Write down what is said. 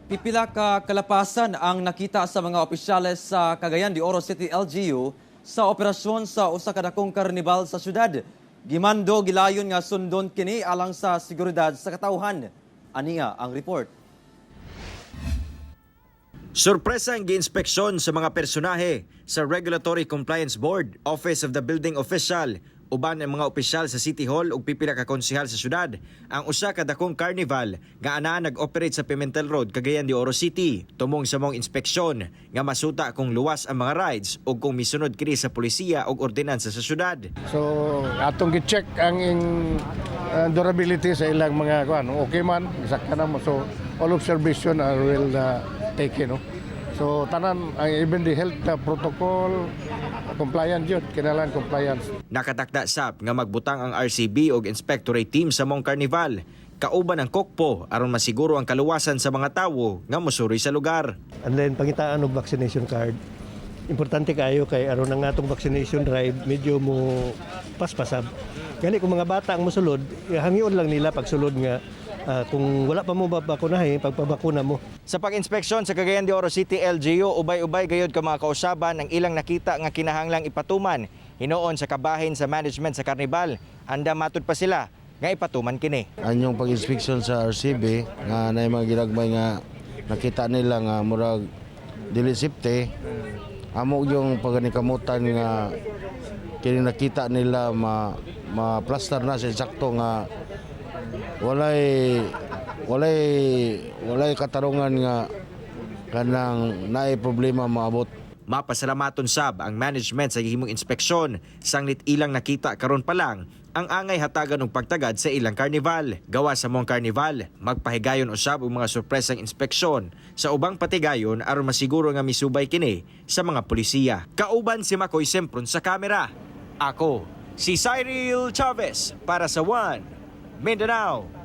Pipila ka kalapasan ang nakita sa mga opisyales sa Cagayan de Oro City LGU sa operasyon sa usa ka dakong karnibal sa syudad. Gimando gilayon nga sundon kini alang sa seguridad sa katawhan. Aniya ang report. Sorpresa ang giinspeksyon sa mga personahe sa Regulatory Compliance Board, Office of the Building Official, uban ang mga opisyal sa City Hall ug pipila ka konsehal sa syudad. Ang usa ka dakong carnival nga anaa nag-operate sa Pimentel Road, Cagayan de Oro City. Tumong sa mong inspeksyon nga masuta kung luwas ang mga rides ug kung misunod kini sa pulisya ug ordinansa sa syudad. So atong gi-check ang durability sa ilang mga kuan. Okay man, sakta na mo. So all observation are well taken. No? So tanan, even the health protocol, compliant yun, kinahanglan compliance. Nakatakda sab nga magbutang ang RCB ug inspectorate team sa mong carnival. Kauban ang kokpo aron masiguro ang kaluwasan sa mga tawo nga mosuri sa lugar. And then pangitaan og vaccination card. Importante kayo kay aron ang atong vaccination drive medyo mo paspasab. Gani kung mga bata ang mosulod, hangyon lang nila pagsulod nga kung wala pa mo babakunahin, pagpabakuna mo. Sa pag-inspeksyon sa Cagayan de Oro City LGU, ubay-ubay gayud ka mga kausaban ang ilang nakita nga kinahanglang ipatuman. Hinoon sa kabahin sa management sa karnibal, anda matud pa sila nga ipatuman kini. Anyong pag-inspeksyon sa RCB nga na mga ginagmay nga nakita nila nga murag dili safety, amo yung paganikamutan nga kini nakita nila ma-plaster na sa sakto nga walay katarungan nga kanang naay problema maabot. Mapasalamaton sab ang management sa gihimong inspeksyon, sanglit ilang nakita karon pa lang ang angay hatagan og pagtagad sa ilang karnival. Gawa sa mong karnival, magpahigayon usab og mga sorpresang inspeksyon sa ubang patigayon aron masiguro nga misubay kini sa mga pulisya. Kauban si Makoy Sempron sa kamera. Ako si Cyril Chavez para sa One Mindanao.